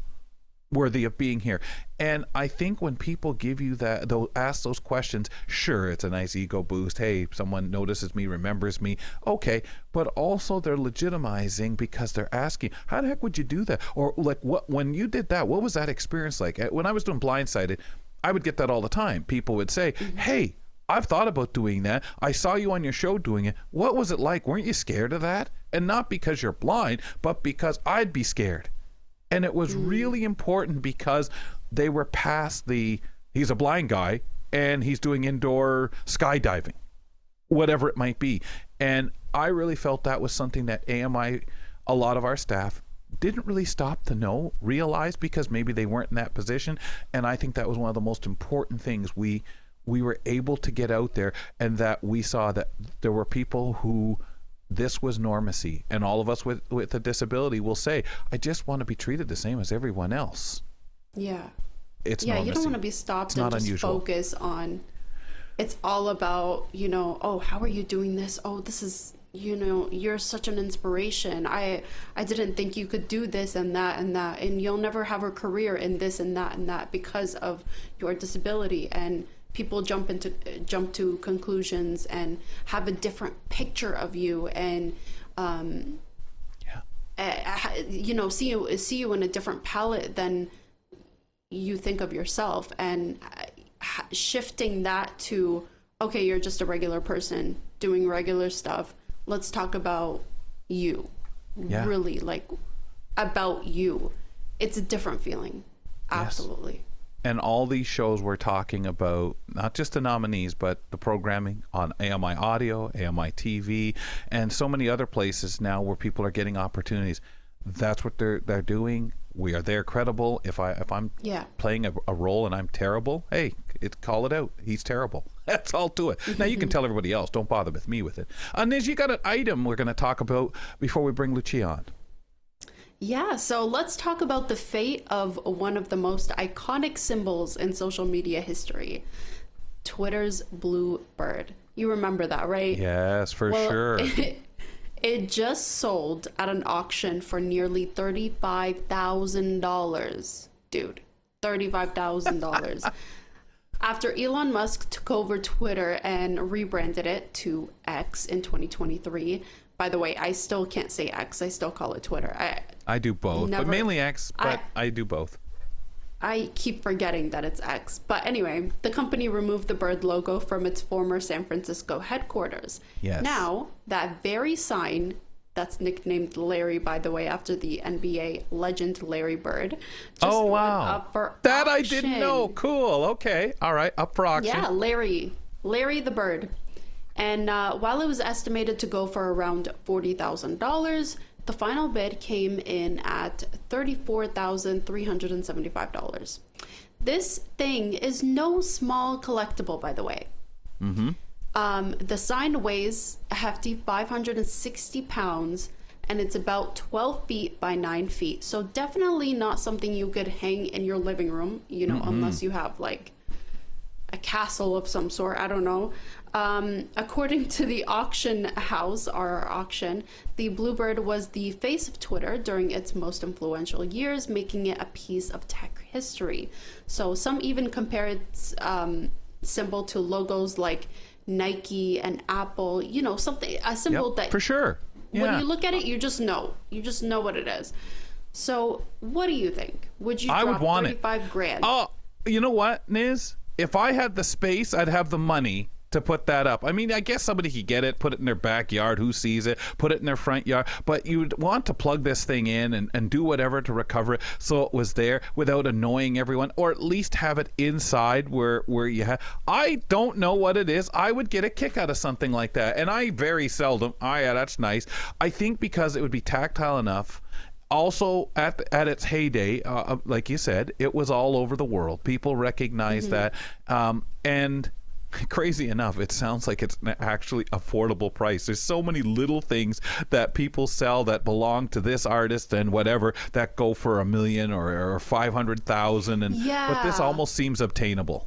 worthy of being here. And I think when people give you that, they'll ask those questions, sure, it's a nice ego boost. Hey, someone notices me, remembers me. Okay. But also they're legitimizing because they're asking, how the heck would you do that? Or like, when you did that, what was that experience like? When I was doing Blindsided, I would get that all the time. People would say, hey, I've thought about doing that. I saw you on your show doing it. What was it like? Weren't you scared of that? And not because you're blind, but because I'd be scared. And it was really important because they were past he's a blind guy and he's doing indoor skydiving, whatever it might be. And I really felt that was something that AMI, a lot of our staff, didn't really stop to realize because maybe they weren't in that position. And I think that was one of the most important things we were able to get out there, and that we saw that there were people who this was normacy, and all of us with a disability will say, I just want to be treated the same as everyone else. Yeah. It's normacy. You don't want to be stopped and just unusual. Focus on, it's all about, oh, how are you doing this? Oh, this is, you're such an inspiration. I didn't think you could do this and that and that, and you'll never have a career in this and that because of your disability. And people jump to conclusions and have a different picture of you, and see you in a different palette than you think of yourself, and shifting that to, okay, you're just a regular person doing regular stuff. Let's talk about you. Yeah. Really, like, about you. It's a different feeling. Absolutely. Yes. And all these shows we're talking about, not just the nominees, but the programming on AMI Audio, AMI TV, and so many other places now where people are getting opportunities. That's what they're doing. We are there credible. If I'm playing a role and I'm terrible, hey, call it out. He's terrible. That's all to it. Now you can tell everybody else. Don't bother with me with it. Niz, you got an item we're going to talk about before we bring Lucia on. Yeah, so let's talk about the fate of one of the most iconic symbols in social media history, Twitter's blue bird. You remember that, right? Yes, for sure. It just sold at an auction for nearly $35,000. Dude, $35,000. After Elon Musk took over Twitter and rebranded it to X in 2023. By the way, I still can't say X. I still call it Twitter. I do both, but mainly X, but I do both. I keep forgetting that it's X. But anyway, the company removed the bird logo from its former San Francisco headquarters. Yes. Now, that very sign, that's nicknamed Larry, by the way, after the NBA legend Larry Bird, just went up for auction. I didn't know. Cool. Okay. All right. Up for auction. Yeah, Larry. Larry the Bird. And while it was estimated to go for around $40,000, the final bid came in at $34,375. This thing is no small collectible, by the way. The sign weighs a hefty 560 pounds, and it's about 12 feet by 9 feet. So definitely not something you could hang in your living room, you know, unless you have like a castle of some sort. I don't know. According to the auction house, our auction, the Bluebird was the face of Twitter during its most influential years, making it a piece of tech history. So some even compare its symbol to logos like Nike and Apple, you know, something, a symbol that for sure. Yeah. When you look at it, you just know what it is. So what do you think? Would you drop I would want 35 grand? Oh, you know what, Niz? If I had the space, I'd have the money to put that up. I mean, I guess somebody could get it, put it in their backyard, who sees it, put it in their front yard, but you'd want to plug this thing in and do whatever to recover it so it was there without annoying everyone, or at least have it inside where you have. I don't know what it is. I would get a kick out of something like that, and I very seldom, yeah, that's nice. I think because it would be tactile enough. Also, at its heyday, like you said, it was all over the world. People recognize that, and crazy enough, it sounds like it's an actually affordable price. There's so many little things that people sell that belong to this artist and whatever that go for $1 million or 500,000, and but this almost seems obtainable.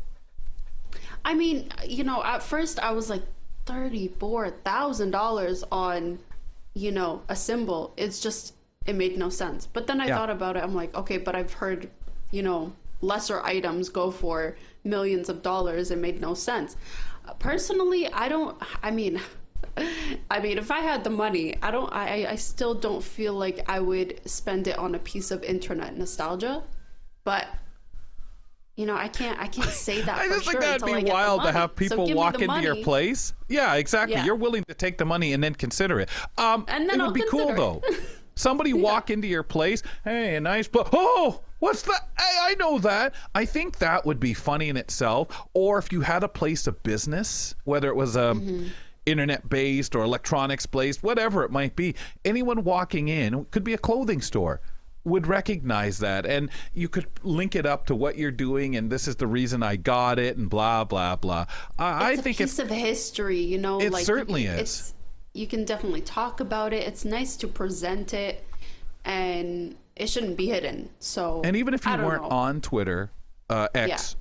I mean, you know, at first I was like $34,000 on, you know, a symbol. It's just, it made no sense. But then I thought about it. I'm like, okay, but I've heard, you know, lesser items go for millions of dollars. It made no sense. Personally, I mean, if I had the money, I still don't feel like I would spend it on a piece of internet nostalgia. But, you know, I can't say that I for just sure think that'd be wild to have people walk into your place. Yeah, exactly. Yeah. You're willing to take the money and then consider it. And then it would be cool though. Somebody walk into your place, hey, a nice book. Oh, what's that? Hey, I know that. I think that would be funny in itself. Or if you had a place of business, whether it was internet-based or electronics-based, whatever it might be, anyone walking in, could be a clothing store, would recognize that. And you could link it up to what you're doing, and this is the reason I got it, and blah, blah, blah. I think it's a piece of history, you know. It like, certainly is. You can definitely talk about it. It's nice to present it, and it shouldn't be hidden. So, and even if you weren't on Twitter, X,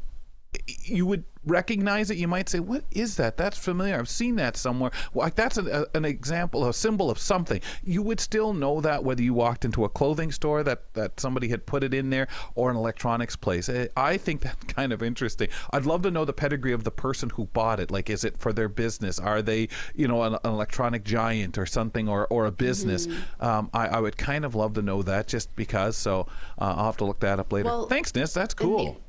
you would recognize it. You might say, what is that? That's familiar. I've seen that somewhere. Like that's an example, a symbol of something. You would still know that whether you walked into a clothing store that somebody had put it in there, or an electronics place. I think that's kind of interesting. I'd love to know the pedigree of the person who bought it. Like, is it for their business? Are they, you know, an electronic giant or something, or a business? I would kind of love to know that, just because. So I'll have to look that up later. Well, thanks, Nis. That's cool.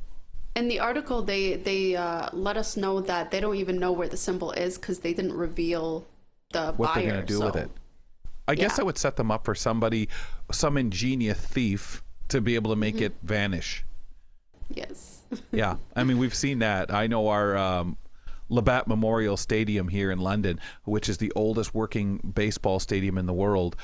In the article, they let us know that they don't even know where the symbol is because they didn't reveal the what buyer. They're going to do with it. I guess that would set them up for somebody, some ingenious thief, to be able to make it vanish. Yes. Yeah, I mean, we've seen that. I know our Labatt Memorial Stadium here in London, which is the oldest working baseball stadium in the world,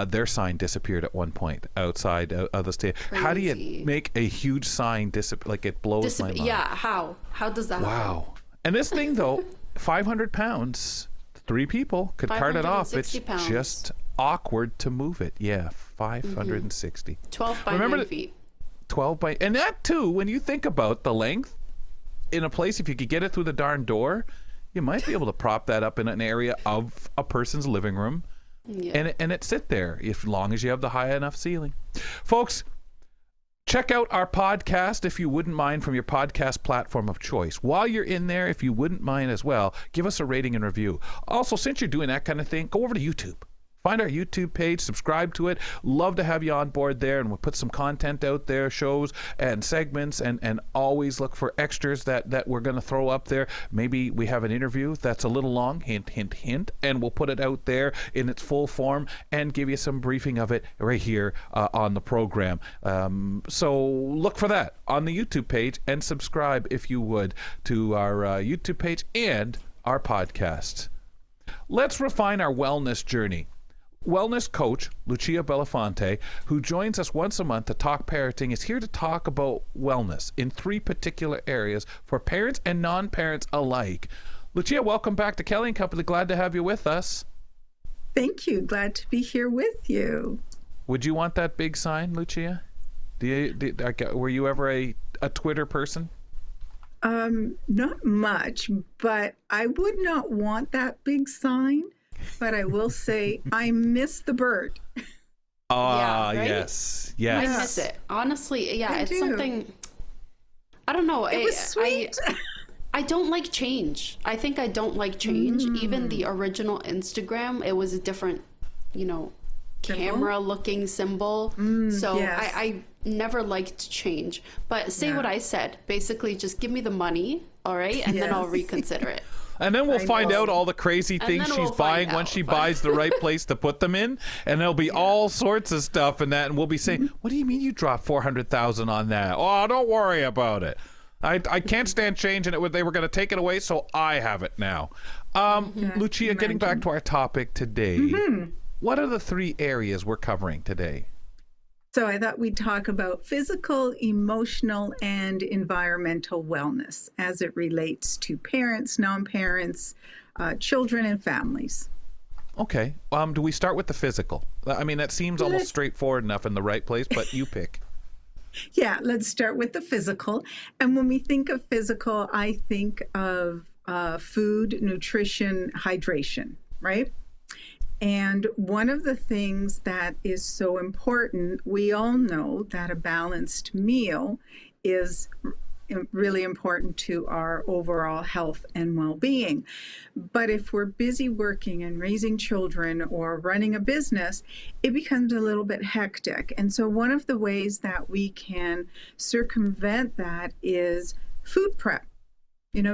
their sign disappeared at one point outside of the stadium. Crazy. How do you make a huge sign disappear? Like, it blows my mind. Yeah, how does that happen? Wow. And this thing, though, 500 pounds, 3 people could cart it off. It's just awkward to move it. Yeah, 560. 12 by 9 feet. 12 by, and that too, when you think about the length, in a place, if you could get it through the darn door, you might be able to prop that up in an area of a person's living room, and it sit there, as long as you have the high enough ceiling. Folks, check out our podcast, if you wouldn't mind, from your podcast platform of choice. While you're in there, if you wouldn't mind as well, give us a rating and review. Also, since you're doing that kind of thing, go over to YouTube. Find our YouTube page, subscribe to it. Love to have you on board there, and we'll put some content out there, shows and segments, and always look for extras that we're going to throw up there. Maybe we have an interview that's a little long, hint, hint, hint, and we'll put it out there in its full form and give you some briefing of it right here on the program. So look for that on the YouTube page, and subscribe, if you would, to our YouTube page and our podcast. Let's refine our wellness journey. Wellness coach Lucia Bellafante, who joins us once a month to talk parenting, is here to talk about wellness in 3 particular areas for parents and non-parents alike. Lucia, welcome back to Kelly and Company. Glad to have you with us. Thank you. Glad to be here with you. Would you want that big sign, Lucia? Were you ever a Twitter person? Not much, but I would not want that big sign. But I will say I miss the bird. Right? Yes. I miss it. Honestly, it's something, I don't know. It was sweet. I don't like change. I think I don't like change. Even the original Instagram, it was a different, camera looking symbol. So yes. I never liked change. But say what I said. Basically, just give me the money, all right? And then I'll reconsider it. And then we'll find out all the crazy things she's buying once she buys the right place to put them in. And there'll be all sorts of stuff in that. And we'll be saying, what do you mean you dropped $400,000 on that? Oh, don't worry about it. I can't stand changing it. They were going to take it away, so I have it now. Lucia, getting back to our topic today, what are the 3 areas we're covering today? So I thought we'd talk about physical, emotional, and environmental wellness as it relates to parents, non-parents, children, and families. Okay. Do we start with the physical? I mean, that seems almost straightforward enough in the right place, but you pick. Yeah, let's start with the physical. And when we think of physical, I think of food, nutrition, hydration, right? And one of the things that is so important, we all know that a balanced meal is really important to our overall health and well-being. But if we're busy working and raising children or running a business, it becomes a little bit hectic. And so one of the ways that we can circumvent that is food prep.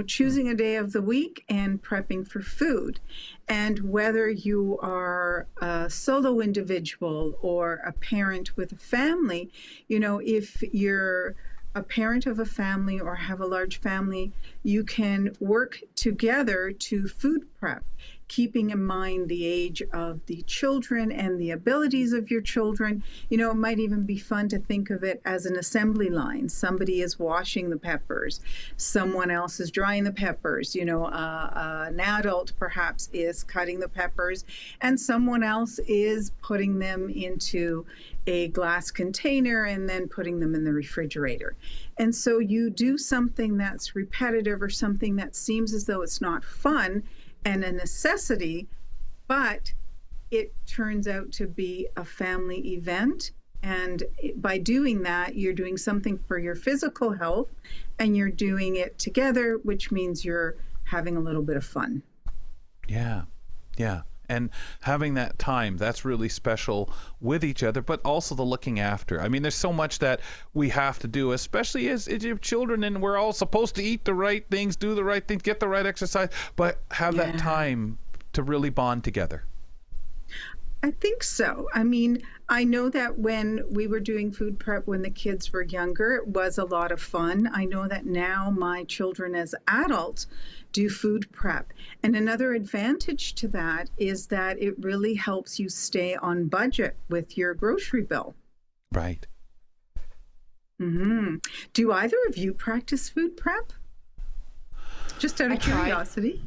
Choosing a day of the week and prepping for food. And whether you are a solo individual or a parent with a family, if you're a parent of a family or have a large family, you can work together to food prep, keeping in mind the age of the children and the abilities of your children. It might even be fun to think of it as an assembly line. Somebody is washing the peppers, someone else is drying the peppers, an adult perhaps is cutting the peppers, and someone else is putting them into a glass container and then putting them in the refrigerator. And so you do something that's repetitive or something that seems as though it's not fun and a necessity, but it turns out to be a family event. And by doing that, you're doing something for your physical health and you're doing it together, which means you're having a little bit of fun. Yeah. And having that time, that's really special with each other, but also the looking after. I mean, there's so much that we have to do, especially as you have children, and we're all supposed to eat the right things, do the right things, get the right exercise, but have that time to really bond together. I think so. I mean, I know that when we were doing food prep when the kids were younger, it was a lot of fun. I know that now my children as adults do food prep. And another advantage to that is that it really helps you stay on budget with your grocery bill. Right. Do either of you practice food prep? Just out of curiosity.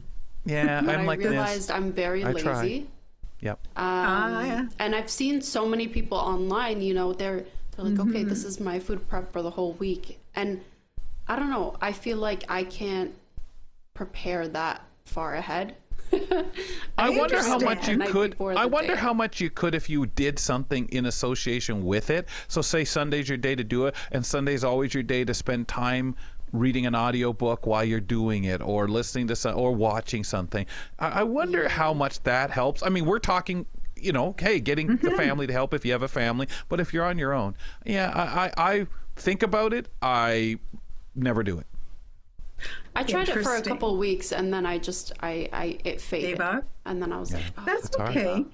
Yeah, I'm like this. I realized I'm very lazy. Yep. And I've seen so many people online, they're like, okay, this is my food prep for the whole week. And I don't know, I feel like I can't prepare that far ahead. I wonder how much you could. I wonder how much you could if you did something in association with it. So say Sunday's your day to do it, and Sunday's always your day to spend time reading an audiobook while you're doing it, or listening to or watching something. I wonder how much that helps. I mean, we're talking hey, getting the family to help if you have a family. But if you're on your own, I think about it. I never do it. I tried it for a couple of weeks, and then it faded. Gave up? And then I was like, oh, That's okay.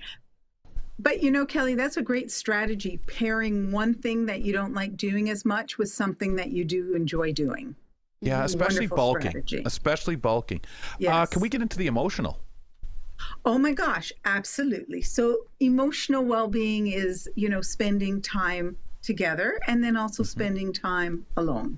But Kelly, that's a great strategy, pairing one thing that you don't like doing as much with something that you do enjoy doing. Yeah, especially Wonderful bulking. strategy. Especially bulking. Yes. Can we get into the emotional? Oh my gosh, absolutely. So emotional well-being is, spending time together and then also spending time alone.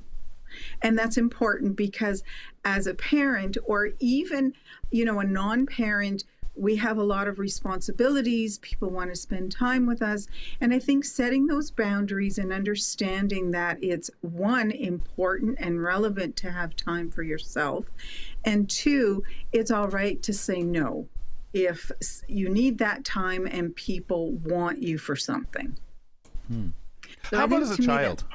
And that's important because as a parent or even, a non-parent, we have a lot of responsibilities. People want to spend time with us. And I think setting those boundaries and understanding that it's, one, important and relevant to have time for yourself. And two, it's all right to say no if you need that time and people want you for something. So How about as a child?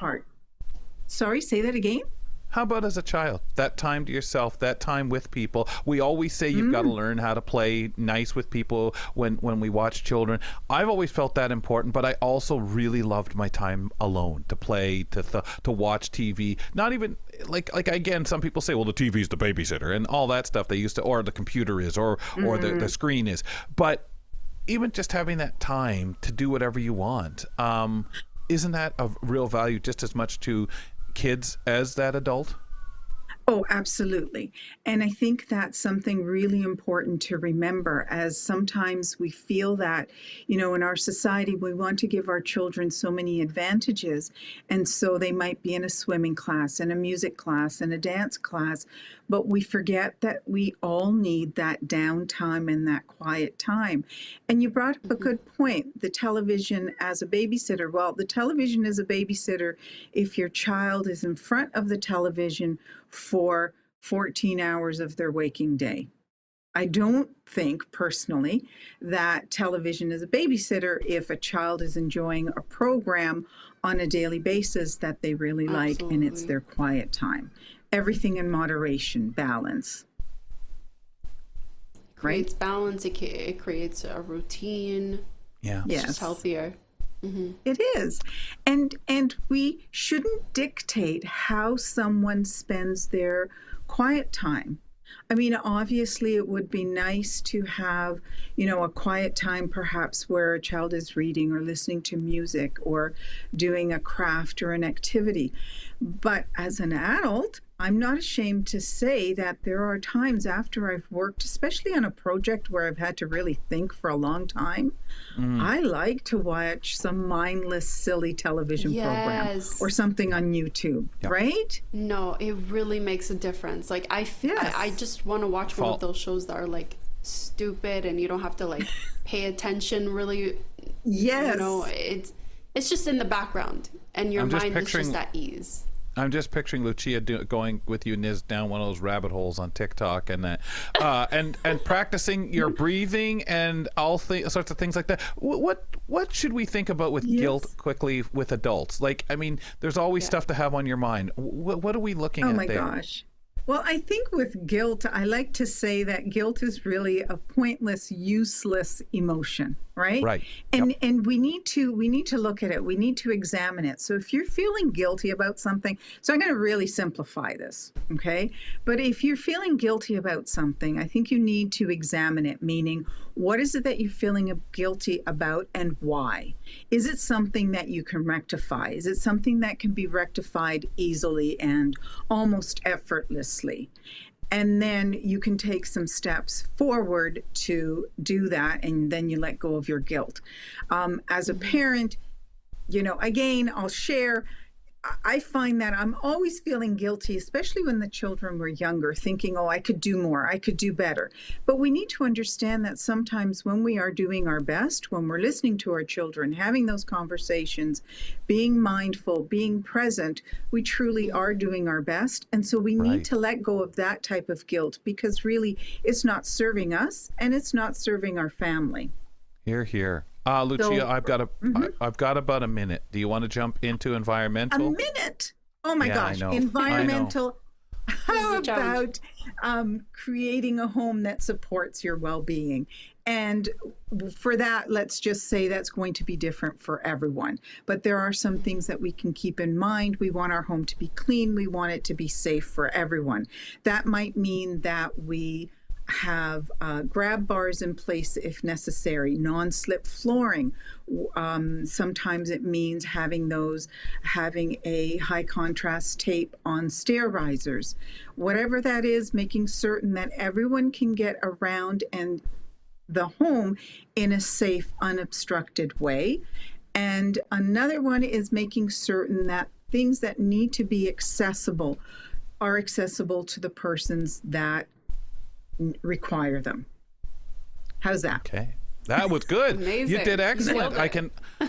Sorry, say that again? How about as a child? That time to yourself, that time with people. We always say you've got to learn how to play nice with people when we watch children. I've always felt that important, but I also really loved my time alone, to play, to watch TV. Not even like again, some people say, well, the TV's the babysitter and all that stuff they used to, or the computer is, or the screen is. But even just having that time to do whatever you want, isn't that of real value just as much to kids as that adult? Oh, absolutely. And I think that's something really important to remember, as sometimes we feel that, in our society, we want to give our children so many advantages. And so they might be in a swimming class and a music class and a dance class, but we forget that we all need that downtime and that quiet time. And you brought up a good point, the television as a babysitter. Well, the television is a babysitter if your child is in front of the television for 14 hours of their waking day. I don't think personally that television is a babysitter if a child is enjoying a program on a daily basis that they really like and it's their quiet time. Everything in moderation, balance. Creates balance, it creates a routine. Yeah. It's just healthier. It is. And we shouldn't dictate how someone spends their quiet time. I mean, obviously, it would be nice to have, a quiet time perhaps where a child is reading or listening to music or doing a craft or an activity. But as an adult, I'm not ashamed to say that there are times after I've worked, especially on a project where I've had to really think for a long time, I like to watch some mindless, silly television program or something on YouTube, right? No, it really makes a difference. Like, I just want to watch one of those shows that are like stupid and you don't have to like pay attention really. Yes. It's just in the background and your mind is just at ease. I'm just picturing Lucia going with you, Niz, down one of those rabbit holes on TikTok and that, and practicing your breathing and all sorts of things like that. What should we think about with guilt quickly with adults? Like, I mean, there's always stuff to have on your mind. What are we looking at there? Oh my gosh. Well, I think with guilt, I like to say that guilt is really a pointless, useless emotion, right? Right. And we need to look at it. We need to examine it. So if you're feeling guilty about something, so I'm going to really simplify this, okay? But if you're feeling guilty about something, I think you need to examine it, meaning what is it that you're feeling guilty about and why? Is it something that you can rectify? Is it something that can be rectified easily and almost effortlessly? And then you can take some steps forward to do that, and then you let go of your guilt. As a parent, again, I'll share, I find that I'm always feeling guilty, especially when the children were younger, thinking, oh, I could do more, I could do better. But we need to understand that sometimes when we are doing our best, when we're listening to our children, having those conversations, being mindful, being present, we truly are doing our best. And so we need to let go of that type of guilt, because really it's not serving us and it's not serving our family. Hear, hear. Lucia, I've got about a minute. Do you want to jump into environmental? A minute? Oh my gosh. I know. Environmental. How about creating a home that supports your well-being? And for that, let's just say that's going to be different for everyone. But there are some things that we can keep in mind. We want our home to be clean. We want it to be safe for everyone. That might mean that we have grab bars in place if necessary, non-slip flooring. Sometimes it means having a high contrast tape on stair risers. Whatever that is, making certain that everyone can get around and the home in a safe, unobstructed way. And another one is making certain that things that need to be accessible are accessible to the persons that require them. How's that? Okay. That was good. Amazing. You did excellent.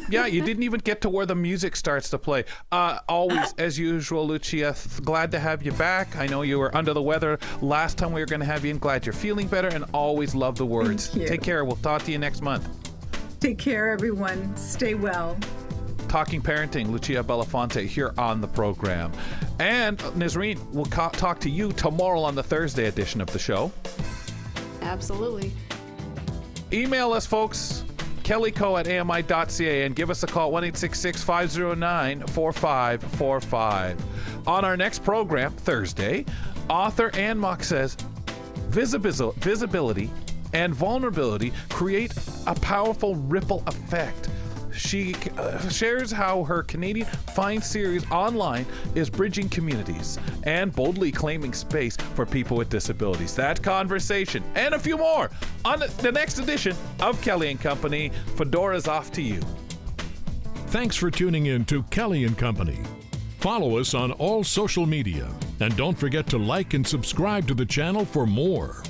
You didn't even get to where the music starts to play. Always, as usual, Lucia, glad to have you back. I know you were under the weather last time we were going to have you in. Glad you're feeling better, and always love the words. Thank you. Take care. We'll talk to you next month. Take care, everyone. Stay well. Talking Parenting, Lucia Bellafante here on the program. And Nazreen, we'll talk to you tomorrow on the Thursday edition of the show. Absolutely. Email us, folks, kellyco@ami.ca, and give us a call, 1-866-509-4545. On our next program, Thursday, author Ann Mock says, visibility and vulnerability create a powerful ripple effect. She shares how her Canadian Fine series online is bridging communities and boldly claiming space for people with disabilities. That conversation and a few more on the next edition of Kelly and Company. Fedora's off to you. Thanks for tuning in to Kelly and Company. Follow us on all social media, and don't forget to like and subscribe to the channel for more.